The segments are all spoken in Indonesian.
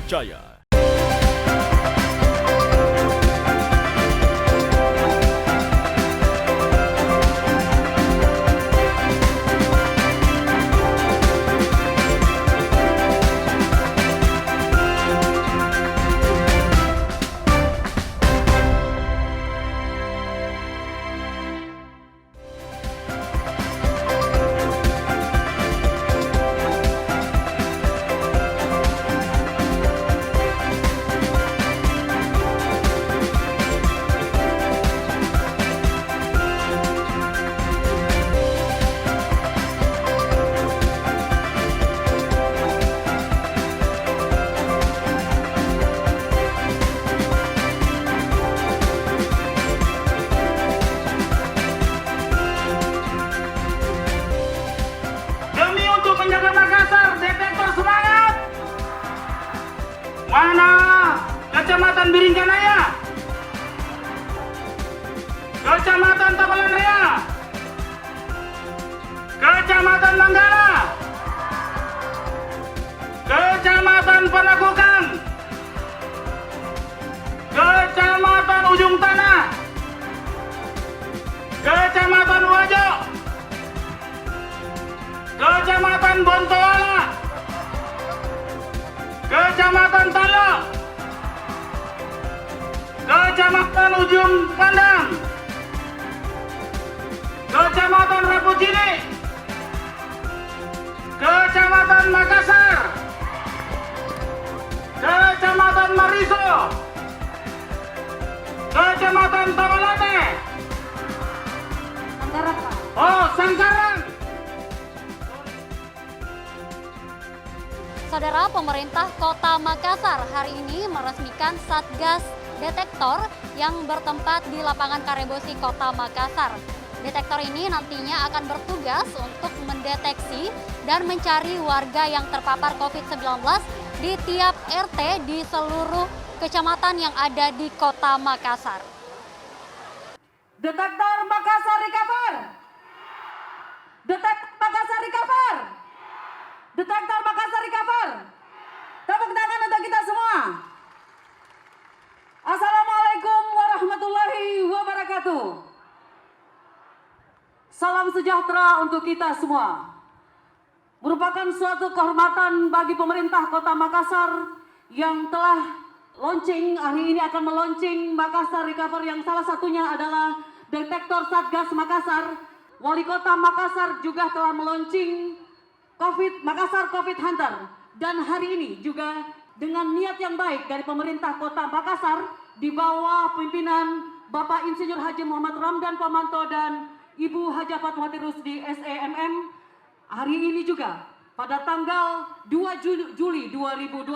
terpercaya. Mana Kecamatan Biringkanaya, Kecamatan Tabalan Raya, Kecamatan Manggala, Kecamatan Panakukan, Kecamatan Ujung Tanah, Kecamatan Wajo, Kecamatan Bontoala, Kecamatan Talo, Kecamatan Ujung Pandang, Kecamatan Rapucini, Kecamatan Makassar, Kecamatan Mariso, Kecamatan Tabalate, Sangkaran. Saudara, pemerintah Kota Makassar hari ini meresmikan Satgas Detektor yang bertempat di lapangan Karebosi Kota Makassar. Detektor ini nantinya akan bertugas untuk mendeteksi dan mencari warga yang terpapar COVID-19 di tiap RT di seluruh kecamatan yang ada di Kota Makassar. Detektor Makassar recover! Detektor Makassar recover! Detektor Makassar recover! Tepuk tangan untuk kita semua. Assalamualaikum warahmatullahi wabarakatuh. Salam sejahtera untuk kita semua. Merupakan suatu kehormatan bagi pemerintah Kota Makassar yang telah launching, hari ini akan meluncing Makassar Recover yang salah satunya adalah Detektor Satgas Makassar. Wali Kota Makassar juga telah meluncing Makassar COVID Hunter, dan hari ini juga dengan niat yang baik dari pemerintah Kota Makassar di bawah pimpinan Bapak Insinyur Haji Muhammad Ramdan Pomanto dan Ibu Haja Fatmawati Rusdi SEMM, hari ini juga pada tanggal 2 Juli 2021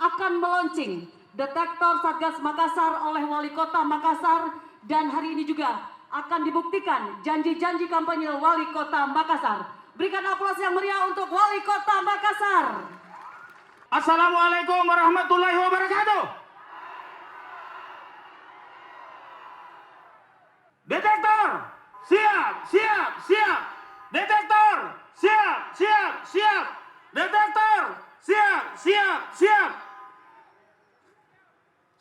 akan meluncing Detektor Satgas Makassar oleh Wali Kota Makassar, dan hari ini juga akan dibuktikan janji-janji kampanye Wali Kota Makassar. Berikan aplaus yang meriah untuk Wali Kota Makassar. Assalamualaikum warahmatullahi wabarakatuh. Detektor, siap, siap, siap. Detektor, siap, siap, siap. Detektor, siap, siap, siap.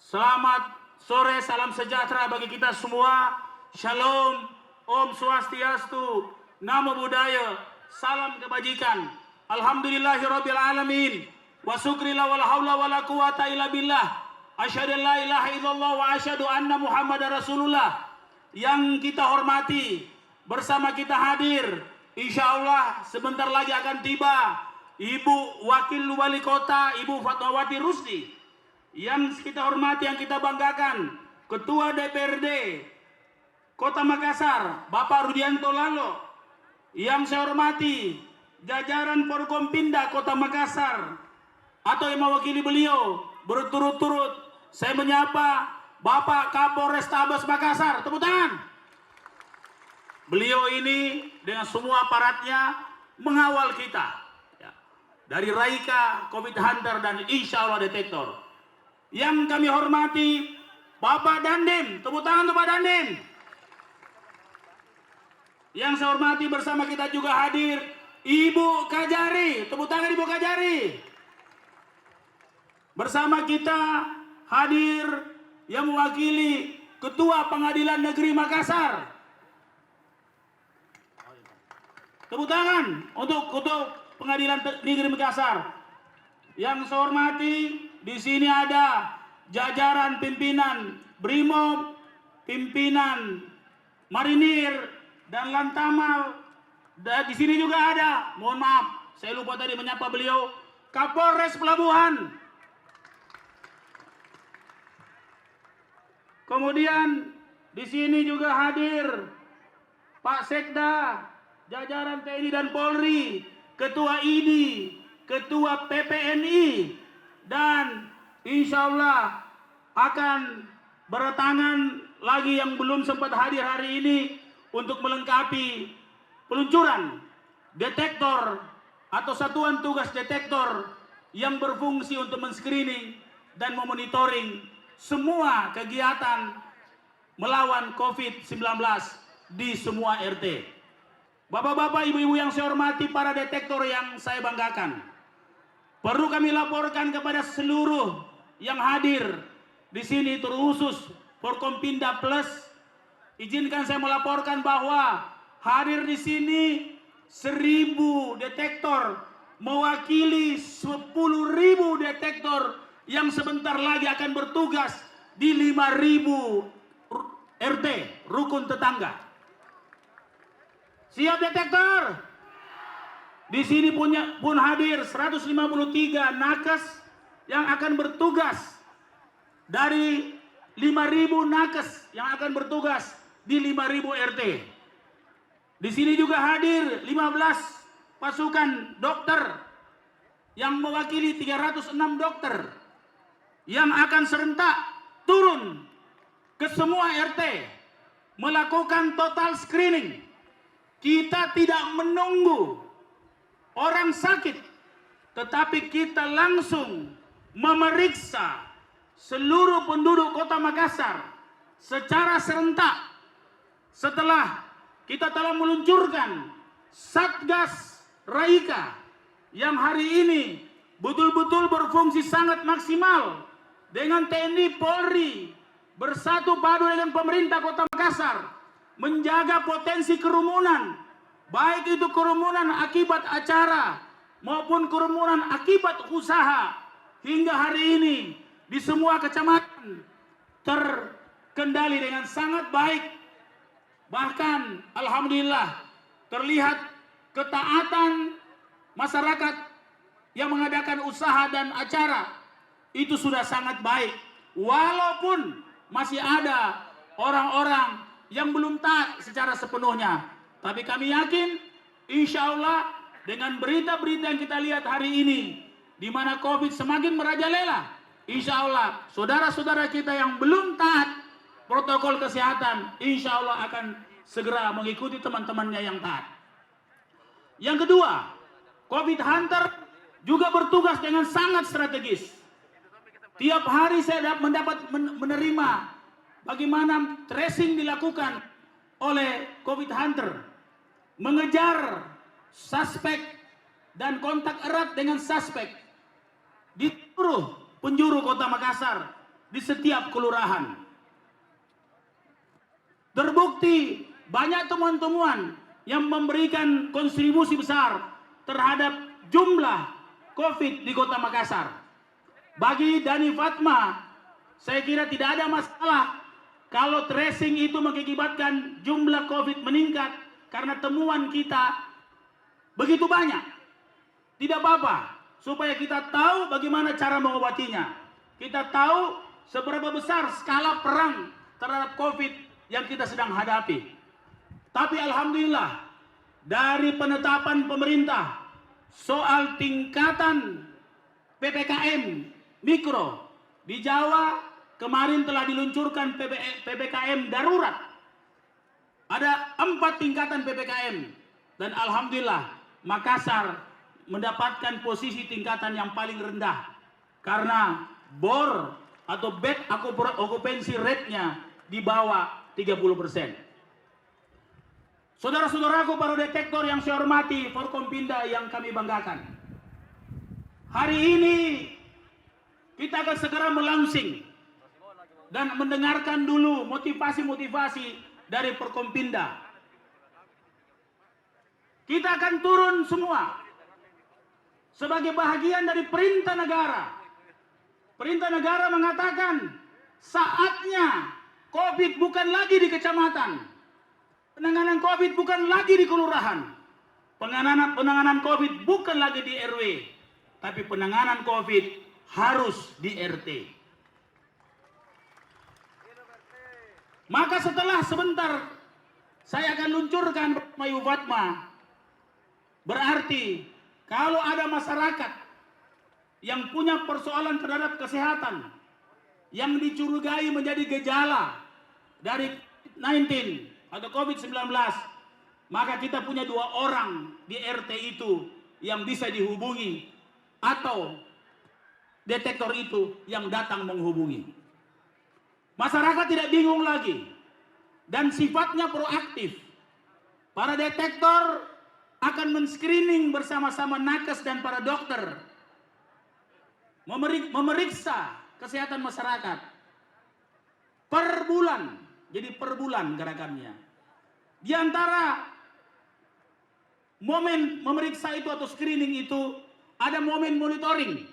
Selamat sore, salam sejahtera bagi kita semua. Shalom, Om Swastiastu, Namo Buddhaya, salam kebajikan. Alhamdulillahirabbil alamin. Wa syukrila wala haula wala quwata illa billah. Asyhadu an la ilaha illallah wa asyhadu anna Muhammadar Rasulullah. Yang kita hormati, bersama kita hadir, insya Allah sebentar lagi akan tiba Ibu Wakil Wali Kota, Ibu Fatmawati Rusdi. Yang kita hormati, yang kita banggakan, Ketua DPRD Kota Makassar, Bapak Rudianto Lalo. Yang saya hormati, jajaran Forkompinda Kota Makassar, atau yang mewakili beliau, berturut-turut saya menyapa Bapak Kapolrestabes Makassar. Tepuk tangan. Beliau ini dengan semua aparatnya mengawal kita, ya, dari Raika, COVID Hunter, dan insya Allah Detektor. Yang kami hormati Bapak Dandim. Tepuk tangan untuk Pak Dandim. Yang saya hormati, bersama kita juga hadir Ibu Kajari. Tepuk tangan Ibu Kajari. Bersama kita hadir yang mewakili Ketua Pengadilan Negeri Makassar. Tepuk tangan untuk Ketua Pengadilan Negeri Makassar. Yang saya hormati, di sini ada jajaran pimpinan Brimob, pimpinan Marinir dan Lantamal. Dan di sini juga ada, mohon maaf, saya lupa tadi menyapa beliau, Kapolres Pelabuhan. Kemudian di sini juga hadir Pak Sekda, jajaran TNI dan Polri, Ketua IDI, Ketua PPNI, dan insya Allah akan berdatangan lagi yang belum sempat hadir hari ini untuk melengkapi peluncuran detektor atau satuan tugas detektor yang berfungsi untuk men-screening dan memonitoring semua kegiatan melawan COVID-19 di semua RT. Bapak-bapak, ibu-ibu yang saya hormati, para detektor yang saya banggakan, perlu kami laporkan kepada seluruh yang hadir di sini, terkhusus Forkompinda Plus. Izinkan saya melaporkan bahwa hadir di sini 1.000 detektor mewakili 10.000 detektor yang sebentar lagi akan bertugas di 5.000 RT, rukun tetangga. Siap detektor? Di sini pun hadir 153 nakes yang akan bertugas dari 5.000 nakes yang akan bertugas di 5.000 RT. Di sini juga hadir 15 pasukan dokter yang mewakili 306 dokter yang akan serentak turun ke semua RT melakukan total screening. Kita tidak menunggu orang sakit, tetapi kita langsung memeriksa seluruh penduduk Kota Makassar secara serentak setelah kita telah meluncurkan Satgas Raika yang hari ini betul-betul berfungsi sangat maksimal dengan TNI Polri bersatu padu dengan pemerintah Kota Makassar menjaga potensi kerumunan, baik itu kerumunan akibat acara maupun kerumunan akibat usaha. Hingga hari ini di semua kecamatan terkendali dengan sangat baik. Bahkan alhamdulillah terlihat ketaatan masyarakat yang mengadakan usaha dan acara itu sudah sangat baik. Walaupun masih ada orang-orang yang belum taat secara sepenuhnya. Tapi kami yakin insya Allah dengan berita-berita yang kita lihat hari ini, di mana COVID semakin merajalela, insya Allah saudara-saudara kita yang belum taat protokol kesehatan, insya Allah akan segera mengikuti teman-temannya yang taat. Yang kedua, COVID Hunter juga bertugas dengan sangat strategis. Tiap hari saya menerima bagaimana tracing dilakukan oleh COVID Hunter, mengejar suspek dan kontak erat dengan suspek di seluruh penjuru Kota Makassar, di setiap kelurahan. Terbukti banyak temuan-temuan yang memberikan kontribusi besar terhadap jumlah COVID di Kota Makassar. Bagi Dani Fatma, saya kira tidak ada masalah kalau tracing itu mengakibatkan jumlah COVID meningkat karena temuan kita begitu banyak. Tidak apa-apa, supaya kita tahu bagaimana cara mengobatinya. Kita tahu seberapa besar skala perang terhadap COVID yang kita sedang hadapi. Tapi alhamdulillah, dari penetapan pemerintah soal tingkatan PPKM Mikro di Jawa, kemarin telah diluncurkan PPKM darurat. Ada 4 tingkatan PPKM dan alhamdulillah Makassar mendapatkan posisi tingkatan yang paling rendah karena BOR atau bed occupancy rate-nya di bawah 30%. Saudara-saudaraku para detektor yang saya hormati, Forkompinda yang kami banggakan. Hari ini kita akan segera melaunching dan mendengarkan dulu motivasi-motivasi dari Forkompinda. Kita akan turun semua sebagai bahagian dari perintah negara. Perintah negara mengatakan saatnya COVID bukan lagi di kecamatan. Penanganan COVID bukan lagi di kelurahan. Penanganan COVID bukan lagi di RW. Tapi penanganan COVID harus di RT. Maka setelah sebentar saya akan luncurkan Mayu Fatma. Berarti kalau ada masyarakat yang punya persoalan terhadap kesehatan yang dicurigai menjadi gejala dari COVID-19 atau COVID-19, maka kita punya 2 orang di RT itu yang bisa dihubungi atau detektor itu yang datang menghubungi. Masyarakat tidak bingung lagi dan sifatnya proaktif. Para detektor akan men-screening bersama-sama nakes dan para dokter, memeriksa kesehatan masyarakat per bulan. Jadi per bulan gerakannya. Di antara momen memeriksa itu atau screening itu ada momen monitoring.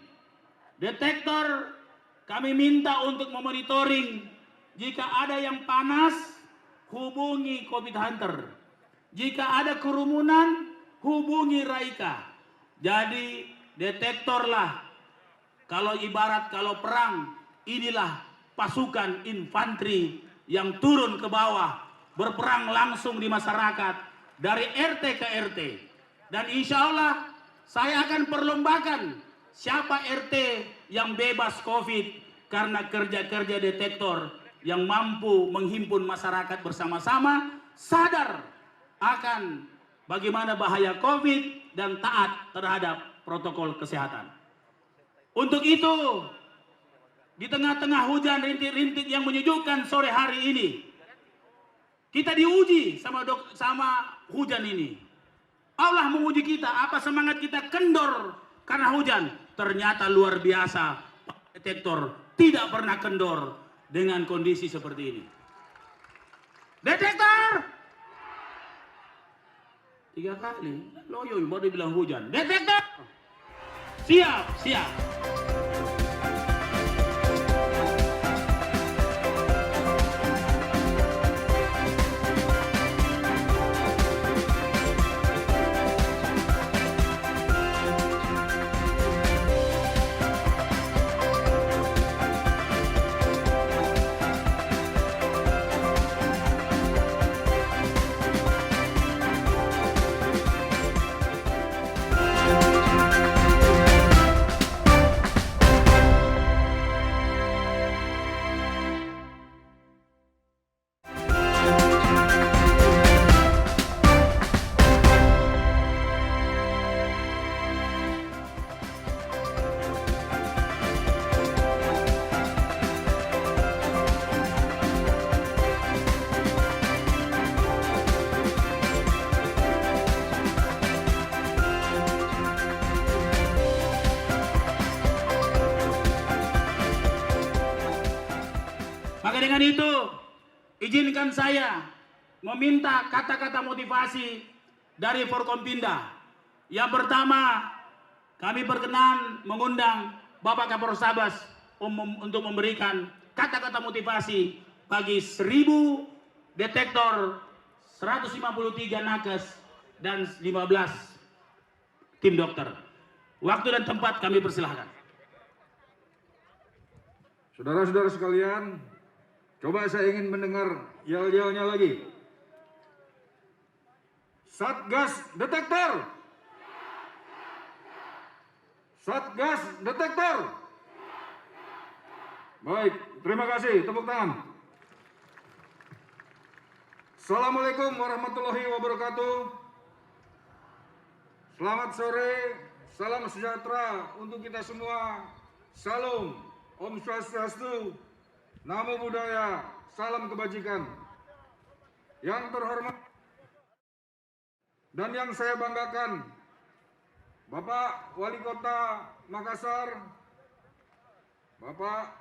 Detektor kami minta untuk memonitoring jika ada yang panas, hubungi COVID Hunter. Jika ada kerumunan, hubungi Raika. Jadi detektorlah. Kalau ibarat kalau perang, inilah pasukan infanteri yang turun ke bawah, berperang langsung di masyarakat dari RT ke RT. Dan insya Allah saya akan perlombakan siapa RT yang bebas COVID karena kerja-kerja detektor yang mampu menghimpun masyarakat bersama-sama sadar akan bagaimana bahaya COVID dan taat terhadap protokol kesehatan. Untuk itu, di tengah-tengah hujan rintik-rintik yang menyejukkan sore hari ini, kita diuji sama hujan ini. Allah menguji kita, apa semangat kita kendor karena hujan? Ternyata luar biasa, detektor tidak pernah kendor dengan kondisi seperti ini. Detektor! 3 kali, loyo baru bilang hujan. Detektor! Siap, siap. Maka dengan itu, izinkan saya meminta kata-kata motivasi dari Forkompinda. Yang pertama, kami berkenan mengundang Bapak Kapolrestabes untuk memberikan kata-kata motivasi bagi 1000 detektor, 153 nakes, dan 15 tim dokter. Waktu dan tempat kami persilahkan. Saudara-saudara sekalian, coba saya ingin mendengar yel-yelnya lagi. Satgas detektor. Satgas detektor. Baik, terima kasih. Tepuk tangan. Assalamualaikum warahmatullahi wabarakatuh. Selamat sore, salam sejahtera untuk kita semua. Salam, Om Swastiastu, Namo Buddhaya, salam kebajikan. Yang terhormat dan yang saya banggakan, Bapak Wali Kota Makassar, Bapak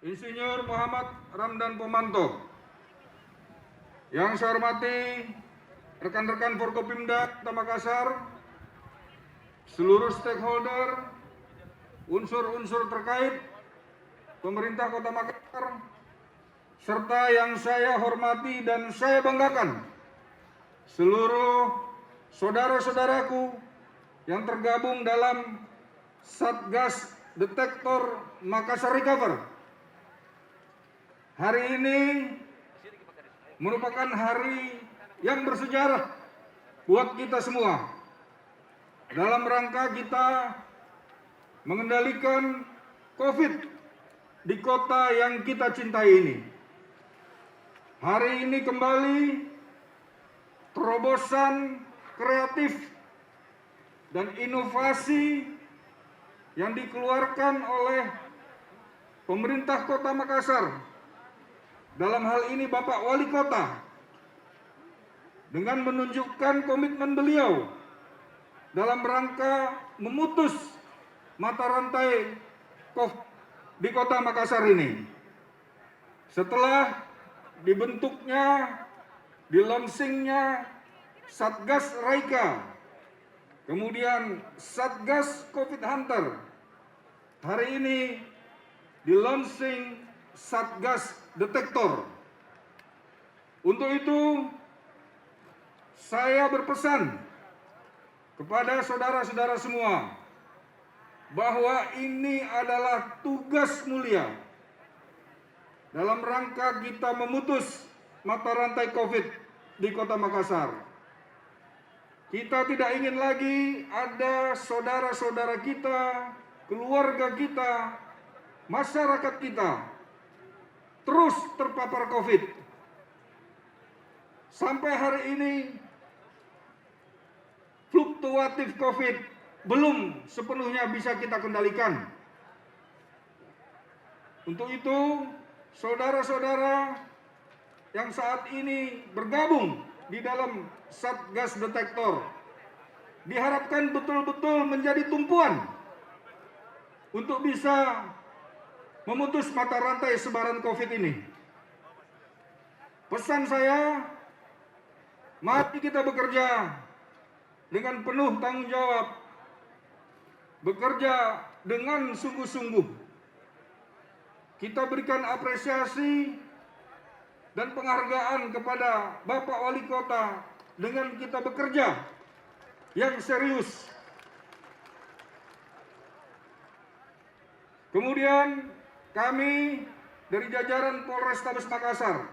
Insinyur Muhammad Ramdan Pomanto. Yang saya hormati rekan-rekan Forkopimda Kota Makassar, seluruh stakeholder, unsur-unsur terkait, pemerintah Kota Makassar, serta yang saya hormati dan saya banggakan, seluruh saudara-saudaraku yang tergabung dalam Satgas Detektor Makassar Recover. Hari ini merupakan hari yang bersejarah buat kita semua dalam rangka kita mengendalikan COVID di kota yang kita cintai ini. Hari ini kembali terobosan kreatif dan inovasi yang dikeluarkan oleh pemerintah Kota Makassar, dalam hal ini Bapak Wali Kota, dengan menunjukkan komitmen beliau dalam rangka memutus mata rantai COVID di Kota Makassar ini. Setelah dibentuknya, di-launchingnya Satgas Raika, kemudian Satgas COVID Hunter, hari ini di-launching Satgas Detektor. Untuk itu, saya berpesan kepada saudara-saudara semua bahwa ini adalah tugas mulia dalam rangka kita memutus mata rantai COVID di Kota Makassar. Kita tidak ingin lagi ada saudara-saudara kita, keluarga kita, masyarakat kita terus terpapar COVID. Sampai hari ini fluktuatif COVID belum sepenuhnya bisa kita kendalikan. Untuk itu, saudara-saudara yang saat ini bergabung di dalam Satgas Detektor diharapkan betul-betul menjadi tumpuan untuk bisa memutus mata rantai sebaran COVID ini. Pesan saya, mari kita bekerja dengan penuh tanggung jawab, bekerja dengan sungguh-sungguh. Kita berikan apresiasi dan penghargaan kepada Bapak Wali Kota dengan kita bekerja yang serius. Kemudian kami dari jajaran Polrestabes Makassar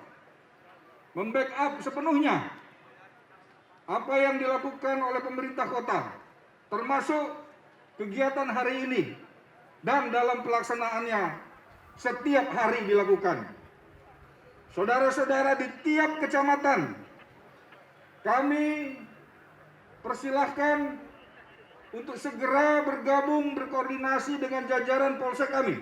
membackup sepenuhnya apa yang dilakukan oleh pemerintah kota, termasuk kegiatan hari ini dan dalam pelaksanaannya setiap hari dilakukan. Saudara-saudara di tiap kecamatan, kami persilahkan untuk segera bergabung berkoordinasi dengan jajaran polsek kami,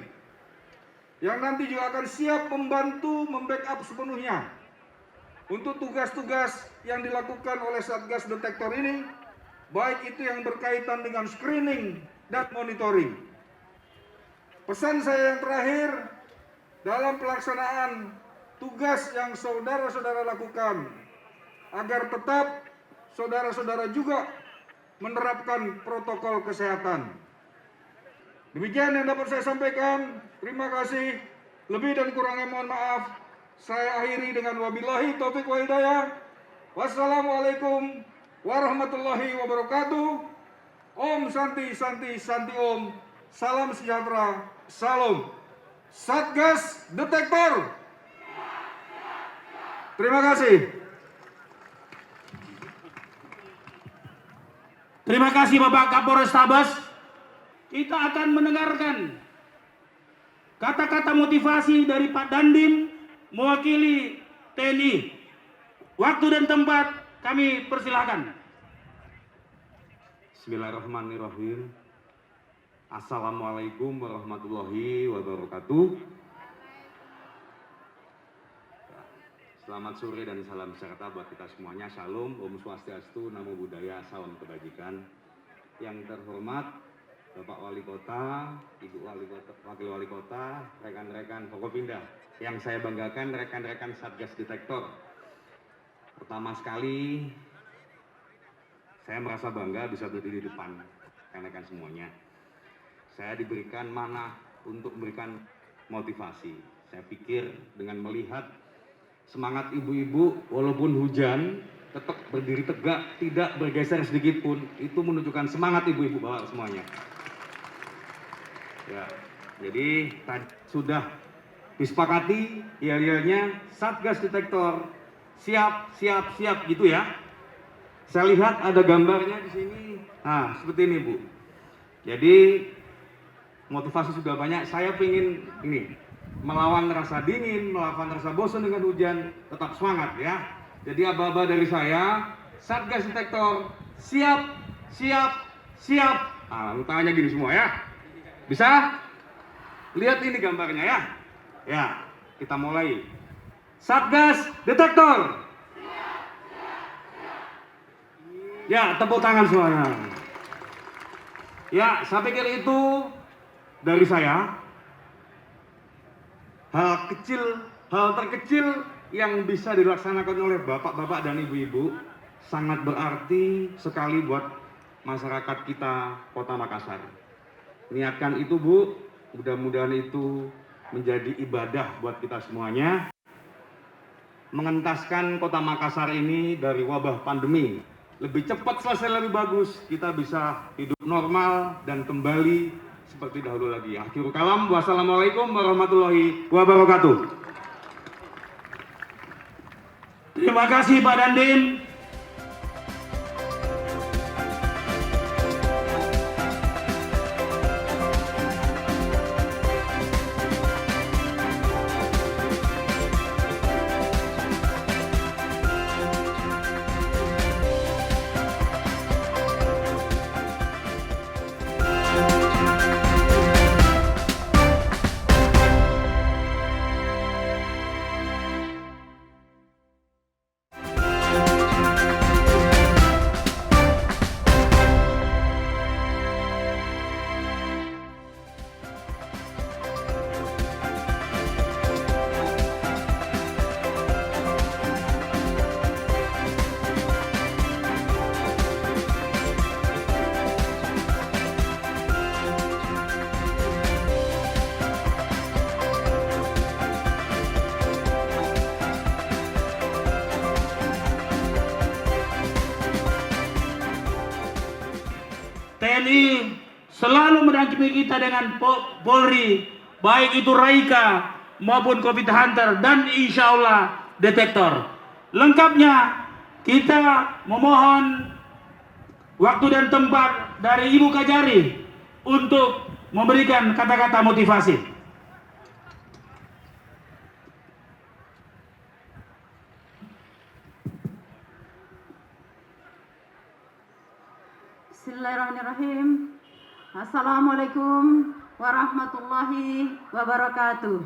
yang nanti juga akan siap membantu membackup sepenuhnya untuk tugas-tugas yang dilakukan oleh Satgas Detektor ini, baik itu yang berkaitan dengan screening dan monitoring. Pesan saya yang terakhir, dalam pelaksanaan tugas yang saudara-saudara lakukan, agar tetap saudara-saudara juga menerapkan protokol kesehatan. Demikian yang dapat saya sampaikan. Terima kasih. Lebih dan kurangnya mohon maaf. Saya akhiri dengan wabillahi taufiq wal hidayah. Wassalamualaikum warahmatullahi wabarakatuh. Om Santi Santi Santi Om. Salam sejahtera. Salam. Satgas Detektor. Terima kasih. Terima kasih Bapak Kapolrestabes. Kita akan mendengarkan kata-kata motivasi dari Pak Dandim mewakili TNI. Waktu dan tempat kami persilahkan. Bismillahirrahmanirrahim. Assalamualaikum warahmatullahi wabarakatuh. Selamat sore dan salam sejahtera buat kita semuanya. Shalom, Om Swastiastu, Namo Buddhaya, salam kebajikan. Yang terhormat Bapak Wali Kota, Ibu Wali Kota, Wakil Wali Kota, rekan-rekan Forkopimda. Yang saya banggakan rekan-rekan Satgas Detektor. Pertama sekali, saya merasa bangga bisa berdiri di depan rekan-rekan semuanya. Saya diberikan manah untuk memberikan motivasi. Saya pikir dengan melihat semangat ibu-ibu walaupun hujan tetap berdiri tegak, tidak bergeser sedikit pun, itu menunjukkan semangat ibu-ibu bapak semuanya. Ya, jadi sudah disepakati yel-yelnya Satgas Detektor siap gitu ya. Saya lihat ada gambarnya di sini. Nah, seperti ini Bu. Jadi motivasi sudah banyak. Saya ingin ini melawan rasa dingin, melawan rasa bosan dengan hujan, tetap semangat ya. Jadi aba-aba dari saya, Satgas Detektor siap. Nah, tangannya gini semua ya. Bisa? Lihat ini gambarnya ya. Ya, kita mulai. Satgas Detektor. Ya, tepuk tangan semuanya. Ya, saya pikir itu dari saya. Hal terkecil yang bisa dilaksanakan oleh bapak-bapak dan ibu-ibu sangat berarti sekali buat masyarakat kita Kota Makassar. Niatkan itu Bu, mudah-mudahan itu menjadi ibadah buat kita semuanya. Mengentaskan Kota Makassar ini dari wabah pandemi. Lebih cepat selesai, lebih bagus. Kita bisa hidup normal dan kembali seperti dahulu lagi. Akhirul kalam, wassalamualaikum warahmatullahi wabarakatuh. Terima kasih Pak Dandim. TNI selalu mendampingi kita dengan Polri, baik itu Raika maupun Covid Hunter dan insya Allah Detektor. Lengkapnya kita memohon waktu dan tempat dari Ibu Kajari untuk memberikan kata-kata motivasi. Bismillahirrahmanirrahim. Assalamualaikum warahmatullahi wabarakatuh.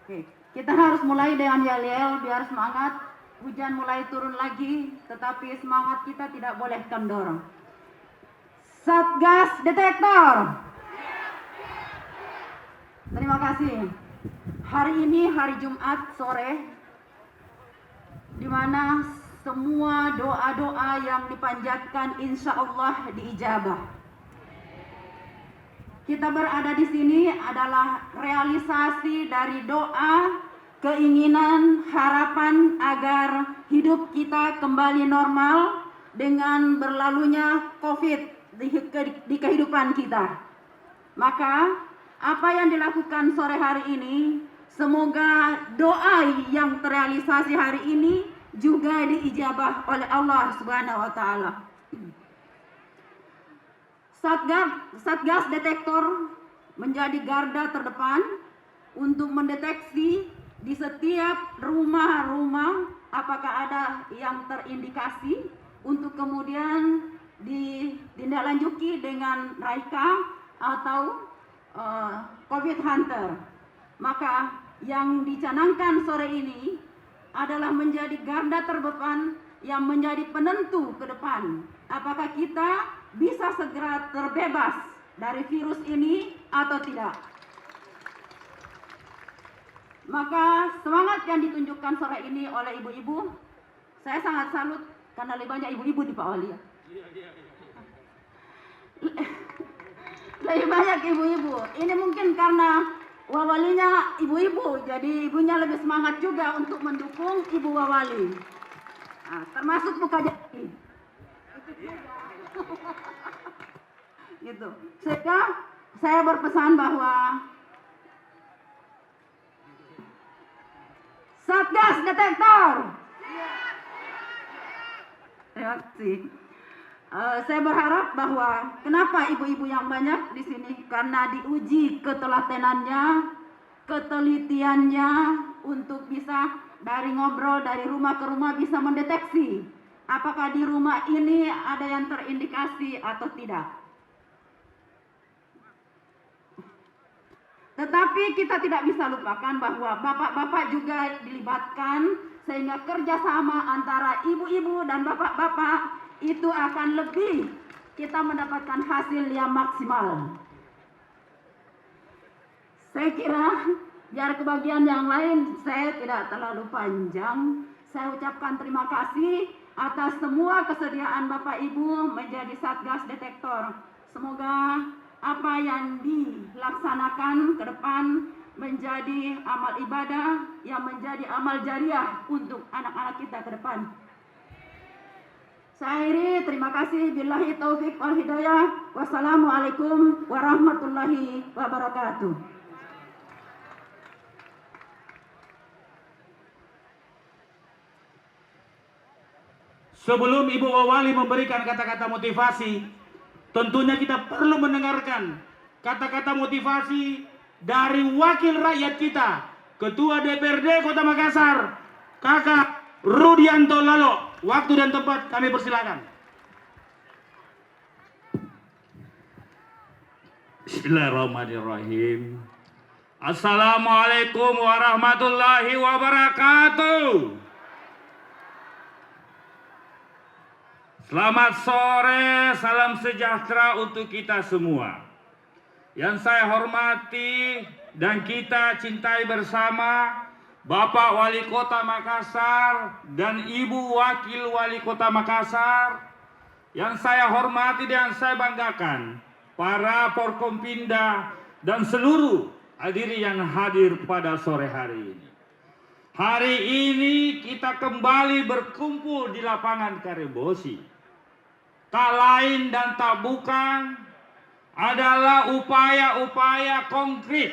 Oke, kita harus mulai dengan yel-yel biar semangat. Hujan mulai turun lagi, tetapi semangat kita tidak boleh kendor. Satgas Detektor. Terima kasih. Hari ini hari Jumat sore, di mana semua doa-doa yang dipanjatkan insya Allah diijabah. Kita berada di sini adalah realisasi dari doa, keinginan, harapan agar hidup kita kembali normal dengan berlalunya COVID di kehidupan kita. Maka apa yang dilakukan sore hari ini, semoga doa yang terrealisasi hari ini juga diijabah oleh Allah Subhanahu wa taala. Satgas Detektor menjadi garda terdepan untuk mendeteksi di setiap rumah-rumah apakah ada yang terindikasi untuk kemudian ditindaklanjuti dengan Raika atau Covid Hunter. Maka yang dicanangkan sore ini adalah menjadi garda terdepan yang menjadi penentu ke depan. Apakah kita bisa segera terbebas dari virus ini atau tidak? Maka semangat yang ditunjukkan sore ini oleh ibu-ibu, saya sangat salut karena lebih banyak ibu-ibu di Pak Wali. Lebih banyak ibu-ibu. Ini mungkin karena wawalinya ibu-ibu, jadi ibunya lebih semangat juga untuk mendukung ibu wawali. Nah, termasuk buka jadi. Gitu. Sehingga saya berpesan bahwa Satgas Detektor. Terima kasih. Saya berharap bahwa kenapa ibu-ibu yang banyak di sini, karena diuji ketelatenannya, ketelitiannya untuk bisa dari ngobrol dari rumah ke rumah bisa mendeteksi apakah di rumah ini ada yang terindikasi atau tidak. Tetapi kita tidak bisa lupakan bahwa bapak-bapak juga dilibatkan sehingga kerjasama antara ibu-ibu dan bapak-bapak itu akan lebih kita mendapatkan hasil yang maksimal. Saya kira biar kebagian yang lain saya tidak terlalu panjang. Saya ucapkan terima kasih atas semua kesediaan Bapak Ibu menjadi Satgas Detektor. Semoga apa yang dilaksanakan ke depan menjadi amal ibadah yang menjadi amal jariah untuk anak-anak kita ke depan. Saya akhiri, terima kasih. Billahi taufik wal hidayah. Wassalamualaikum warahmatullahi wabarakatuh. Sebelum Ibu Wawali memberikan kata-kata motivasi, tentunya kita perlu mendengarkan kata-kata motivasi dari wakil rakyat kita, Ketua DPRD Kota Makassar, Kakak Rudianto Lalo. Waktu dan tempat kami persilakan. Bismillahirrahmanirrahim. Assalamualaikum warahmatullahi wabarakatuh. Selamat sore, salam sejahtera untuk kita semua. Yang saya hormati dan kita cintai bersama Bapak Wali Kota Makassar dan Ibu Wakil Wali Kota Makassar. Yang saya hormati dan saya banggakan para Forkompinda dan seluruh hadirin yang hadir pada sore hari ini. Hari ini kita kembali berkumpul di lapangan Karebosi. Tak lain dan tak bukan adalah upaya-upaya konkret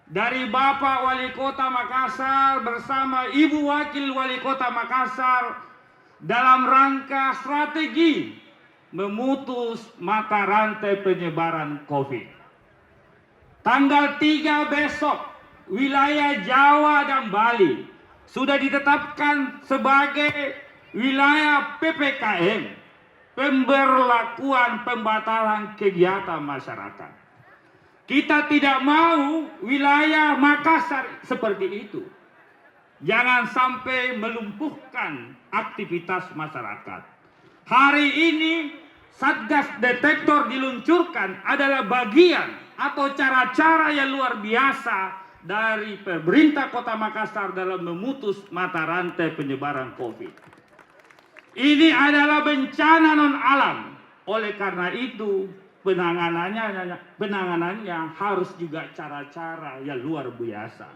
dari Bapak Wali Kota Makassar bersama Ibu Wakil Wali Kota Makassar dalam rangka strategi memutus mata rantai penyebaran COVID. Tanggal 3 besok, wilayah Jawa dan Bali sudah ditetapkan sebagai wilayah PPKM, pemberlakuan pembatalan kegiatan masyarakat. Kita tidak mau wilayah Makassar seperti itu. Jangan sampai melumpuhkan aktivitas masyarakat. Hari ini Satgas Detektor diluncurkan adalah bagian atau cara-cara yang luar biasa dari pemerintah Kota Makassar dalam memutus mata rantai penyebaran COVID. Ini adalah bencana non alam. Oleh karena itu penanganannya harus juga cara-cara yang luar biasa.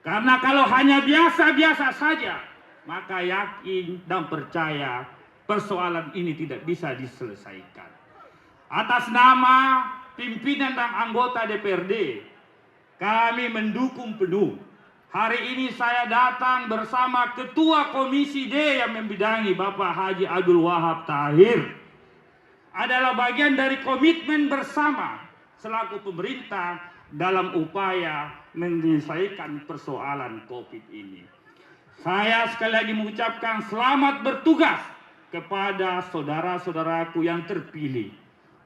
Karena kalau hanya biasa-biasa saja, maka yakin dan percaya persoalan ini tidak bisa diselesaikan. Atas nama pimpinan dan anggota DPRD, kami mendukung penuh. Hari ini saya datang bersama Ketua Komisi D yang membidangi Bapak Haji Abdul Wahab Tahir. Adalah bagian dari komitmen bersama selaku pemerintah dalam upaya menyelesaikan persoalan COVID ini. Saya sekali lagi mengucapkan selamat bertugas kepada saudara-saudaraku yang terpilih.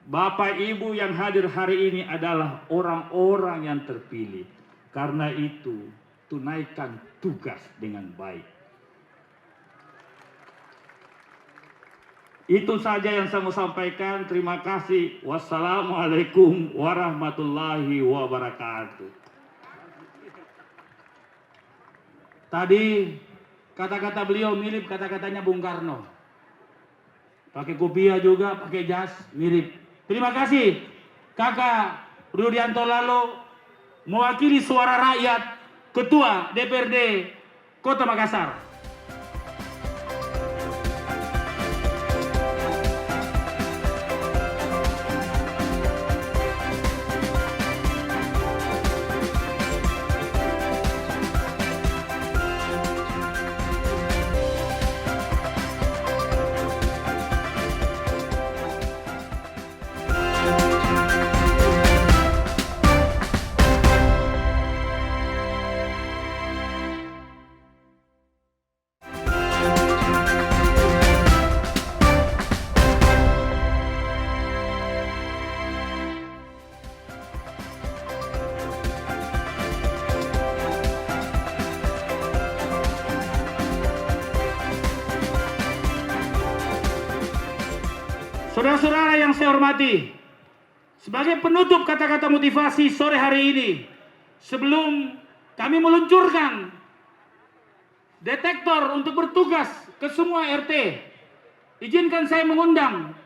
Bapak Ibu yang hadir hari ini adalah orang-orang yang terpilih. Karena itu, tunaikan tugas dengan baik. Itu saja yang saya mau sampaikan. Terima kasih. Wassalamualaikum warahmatullahi wabarakatuh. Tadi kata-kata beliau mirip kata-katanya Bung Karno. Pakai kopiah juga, pakai jas, mirip. Terima kasih Kakak Rudianto Lalo, mewakili suara rakyat, Ketua DPRD Kota Makassar. Saudara-saudara yang saya hormati, sebagai penutup kata-kata motivasi sore hari ini, sebelum kami meluncurkan detektor untuk bertugas ke semua RT, izinkan saya mengundang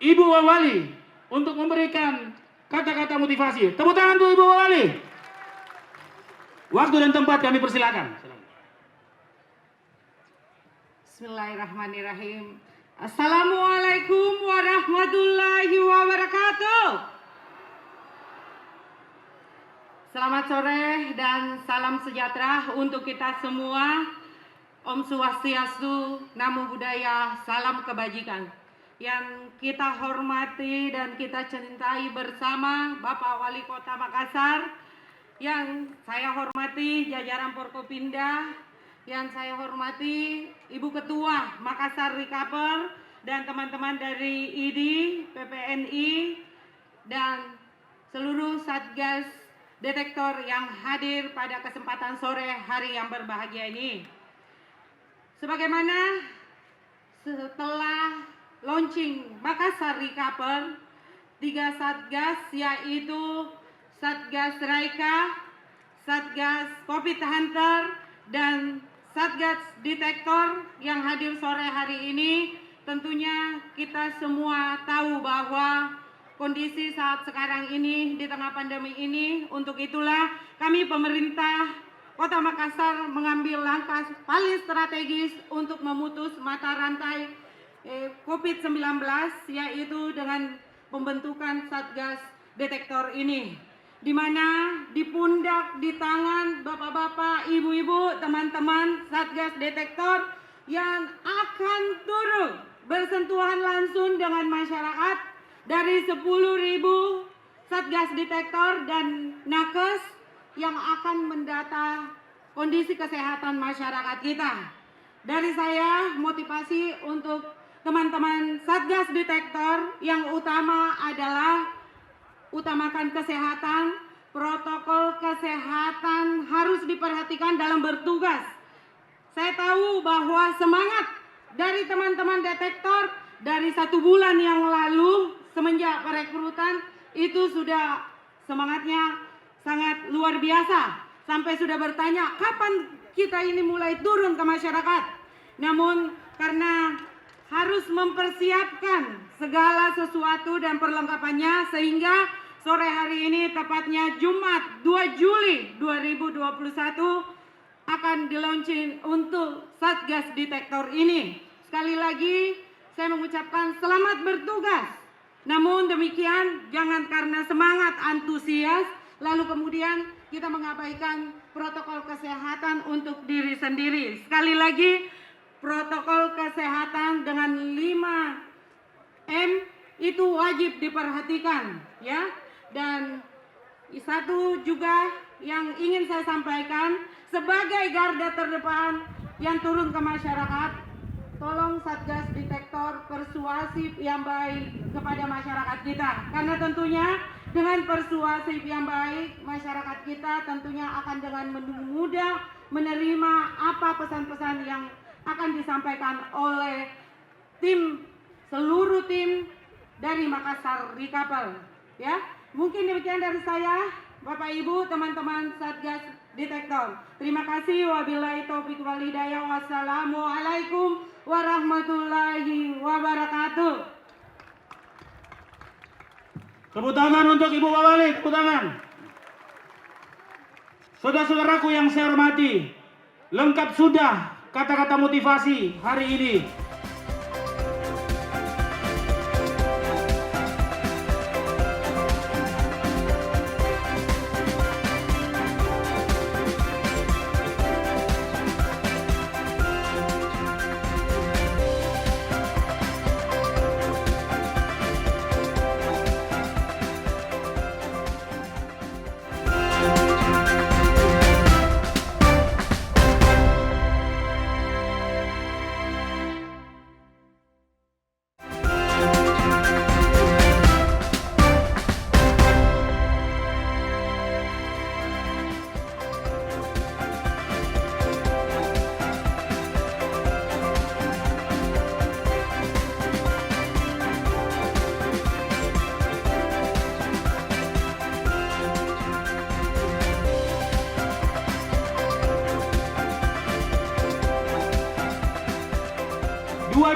Ibu Wawali untuk memberikan kata-kata motivasi. Tepuk tangan untuk Ibu Wawali. Waktu dan tempat kami persilakan. Bismillahirrahmanirrahim. Assalamualaikum warahmatullahi wabarakatuh. Selamat sore dan salam sejahtera untuk kita semua. Om Swastiastu, Namo Buddhaya, salam kebajikan. Yang kita hormati dan kita cintai bersama Bapak Wali Kota Makassar, yang saya hormati jajaran Forkopimda, yang saya hormati Ibu Ketua Makassar Rikaper dan teman-teman dari ID, PPNI, dan seluruh Satgas Detektor yang hadir pada kesempatan sore hari yang berbahagia ini. Sebagaimana setelah launching Makassar Rikaper, 3 Satgas yaitu Satgas Raika, Satgas Covid Hunter, dan Satgas Detektor yang hadir sore hari ini, tentunya kita semua tahu bahwa kondisi saat sekarang ini di tengah pandemi ini, untuk itulah kami pemerintah Kota Makassar mengambil langkah paling strategis untuk memutus mata rantai COVID-19, yaitu dengan pembentukan Satgas Detektor ini, di mana di pundak, di tangan bapak-bapak, ibu-ibu, teman-teman Satgas Detektor yang akan turun bersentuhan langsung dengan masyarakat dari 10.000 Satgas Detektor dan nakes yang akan mendata kondisi kesehatan masyarakat kita. Dari saya, motivasi untuk teman-teman Satgas Detektor yang utama adalah utamakan kesehatan, protokol kesehatan harus diperhatikan dalam bertugas. Saya tahu bahwa semangat dari teman-teman detektor dari 1 bulan yang lalu semenjak perekrutan itu sudah semangatnya sangat luar biasa. Sampai sudah bertanya kapan kita ini mulai turun ke masyarakat. Namun karena harus mempersiapkan segala sesuatu dan perlengkapannya, sehingga sore hari ini tepatnya Jumat 2 Juli 2021 akan di-launching untuk Satgas Detektor ini. Sekali lagi saya mengucapkan selamat bertugas. Namun demikian jangan karena semangat antusias lalu kemudian kita mengabaikan protokol kesehatan untuk diri sendiri. Sekali lagi, protokol kesehatan dengan 5M itu wajib diperhatikan, ya. Dan satu juga yang ingin saya sampaikan, sebagai garda terdepan yang turun ke masyarakat, tolong Satgas Detektor persuasif yang baik kepada masyarakat kita. Karena tentunya Dengan persuasif yang baik, masyarakat kita tentunya akan dengan mudah menerima apa pesan-pesan yang akan disampaikan oleh seluruh tim dari Makassar Recover. Ya, mungkin demikian dari saya, Bapak Ibu, teman-teman Satgas Detektor. Terima kasih. Wabillahi taufiq wal hidayah. Wassalamualaikum warahmatullahi wabarakatuh. Tepuk tangan untuk Ibu Wawali, tepuk tangan. Saudara-saudaraku yang saya hormati, lengkap sudah kata-kata motivasi hari ini.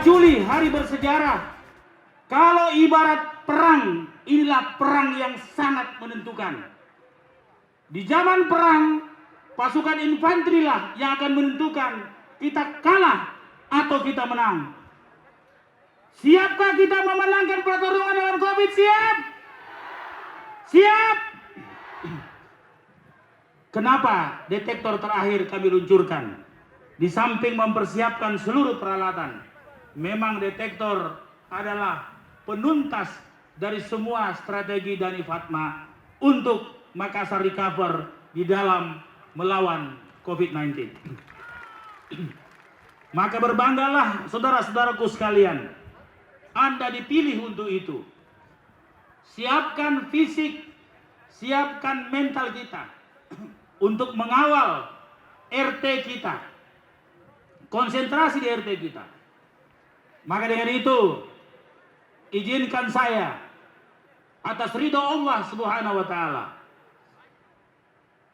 Juli, hari bersejarah. Kalau ibarat perang, inilah perang yang sangat menentukan. Di zaman perang, pasukan infanteri lah yang akan menentukan kita kalah atau kita menang. Siapkah kita memenangkan pertarungan dengan COVID? Siap? Siap? Kenapa detektor terakhir kami luncurkan? Di samping mempersiapkan seluruh peralatan, memang detektor adalah penuntas dari semua strategi Dani Fatma untuk Makassar Recover di dalam melawan COVID-19. Maka berbanggalah saudara-saudaraku sekalian, Anda dipilih untuk itu. Siapkan fisik, siapkan mental kita untuk mengawal RT kita. Konsentrasi di RT kita. Maka dengan itu, izinkan saya atas ridho Allah Subhanahu wa Ta'ala,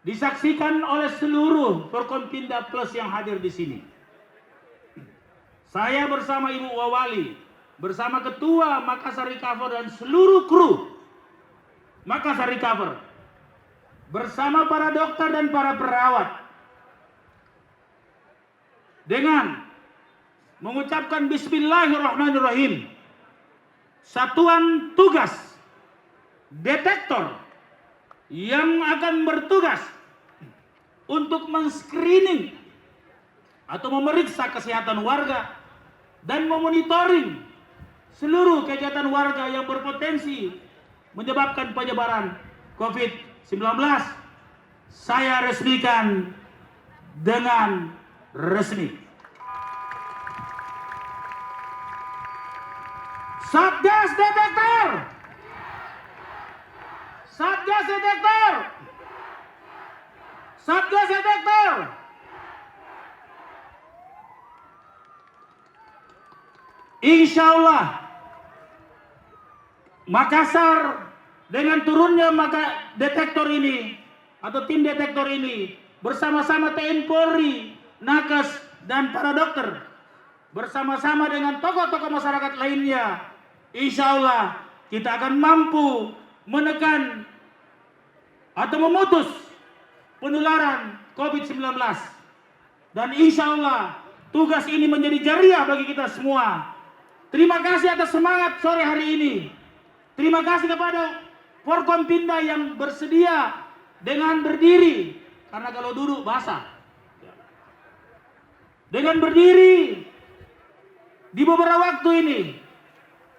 disaksikan oleh seluruh Forkompinda Plus yang hadir di sini. Saya bersama Ibu Wawali, bersama Ketua Makassar Recover dan seluruh kru Makassar Recover, bersama para dokter dan para perawat, dengan mengucapkan Bismillahirrahmanirrahim, satuan tugas detektor yang akan bertugas untuk men-screening atau memeriksa kesehatan warga dan memonitoring seluruh kegiatan warga yang berpotensi menyebabkan penyebaran COVID-19, saya resmikan dengan resmi. Satgas Detektor! Satgas Detektor! Satgas Detektor! Insya Allah Makassar dengan turunnya detektor ini atau tim detektor ini bersama-sama TNI Polri, Nakes dan para dokter, bersama-sama dengan tokoh-tokoh masyarakat lainnya, insya Allah kita akan mampu menekan atau memutus penularan COVID-19. Dan insya Allah tugas ini menjadi jariah bagi kita semua. Terima kasih atas semangat sore hari ini. Terima kasih kepada Forkompinda yang bersedia dengan berdiri, karena kalau duduk basah. Dengan berdiri di beberapa waktu ini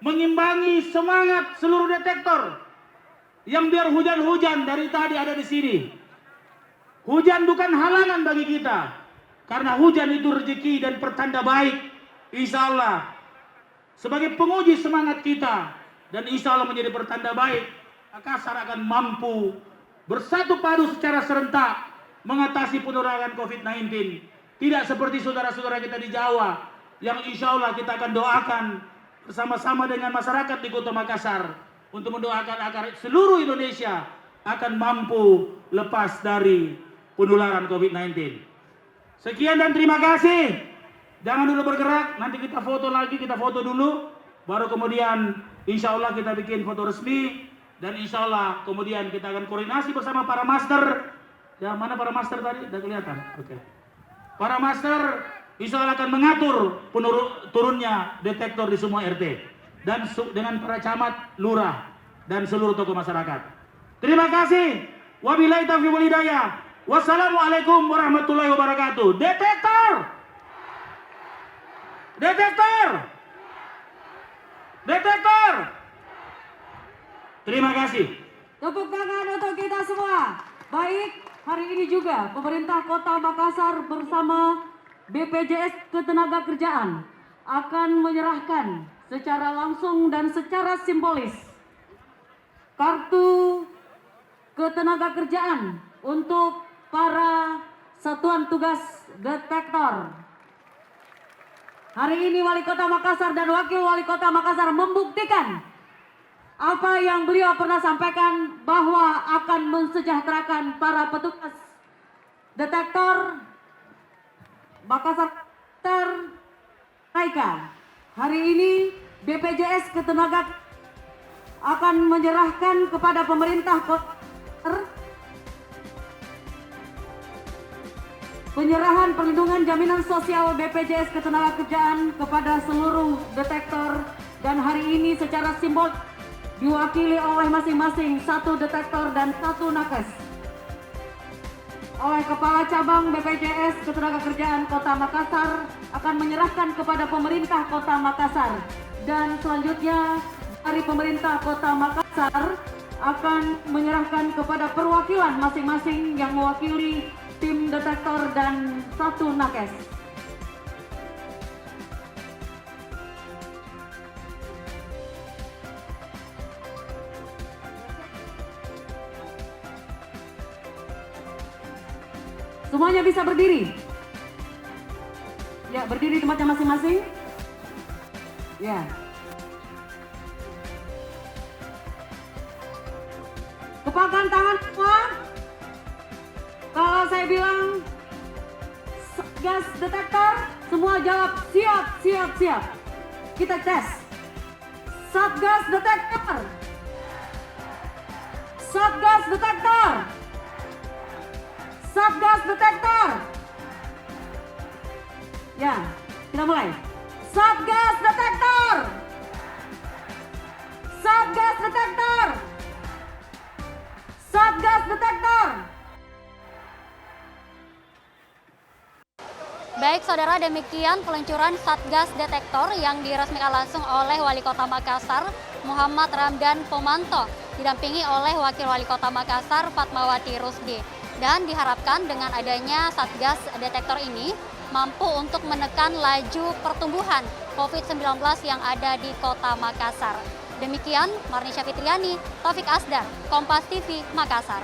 mengimbangi semangat seluruh detektor yang biar hujan-hujan dari tadi ada di sini. Hujan bukan halangan bagi kita, karena hujan itu rezeki dan pertanda baik. Insya Allah sebagai penguji semangat kita, dan insya Allah menjadi pertanda baik Makassar akan mampu bersatu padu secara serentak mengatasi penularan COVID-19. Tidak seperti saudara-saudara kita di Jawa yang insya Allah kita akan doakan bersama-sama dengan masyarakat di Kota Makassar untuk mendoakan agar seluruh Indonesia akan mampu lepas dari penularan COVID-19. Sekian dan terima kasih. Jangan dulu bergerak, nanti kita foto lagi, kita foto dulu, baru kemudian insya Allah kita bikin foto resmi, dan insya Allah kemudian kita akan koordinasi bersama para master. Ya, mana para master tadi? Udah kelihatan? Oke. Para master insya Allah akan mengatur turunnya detektor di semua RT, dan dengan para camat, lurah, dan seluruh tokoh masyarakat. Terima kasih. Wabillahi taufiq wal hidayah. Wassalamualaikum warahmatullahi wabarakatuh. Detektor! Detektor! Detektor! Terima kasih. Tepuk tangan untuk kita semua. Baik, hari ini juga pemerintah Kota Makassar bersama BPJS Ketenagakerjaan akan menyerahkan secara langsung dan secara simbolis kartu ketenagakerjaan untuk para satuan tugas detektor. Hari ini Wali Kota Makassar dan Wakil Wali Kota Makassar membuktikan apa yang beliau pernah sampaikan, bahwa akan mensejahterakan para petugas detektor Makassar Taika. Hari ini BPJS Ketenagakerjaan akan menyerahkan kepada pemerintah kota penyerahan perlindungan jaminan sosial BPJS Ketenagakerjaan kepada seluruh detektor, dan hari ini secara simbol diwakili oleh masing-masing satu detektor dan satu nakes oleh Kepala Cabang BPJS Ketenagakerjaan Kota Makassar akan menyerahkan kepada pemerintah Kota Makassar, dan selanjutnya dari pemerintah Kota Makassar akan menyerahkan kepada perwakilan masing-masing yang mewakili tim detektor dan satu nakes. Semuanya bisa berdiri. Ya, berdiri di tempatnya masing-masing. Ya. Kepakan tangan semua. Kalau saya bilang gas detektor, semua jawab siap, siap, siap. Kita tes. Satgas detektor. Satgas detektor. Satgas detektor. Ya, kita mulai. Satgas detektor. Satgas detektor. Satgas detektor. Baik saudara, demikian peluncuran Satgas Detektor yang diresmikan langsung oleh Wali Kota Makassar Muhammad Ramdan Pomanto, didampingi oleh Wakil Wali Kota Makassar Fatmawati Rusdi. Dan diharapkan dengan adanya Satgas Detektor ini mampu untuk menekan laju pertumbuhan COVID-19 yang ada di Kota Makassar. Demikian Marnisha Fitriani, Taufik Asdar, Kompas TV, Makassar.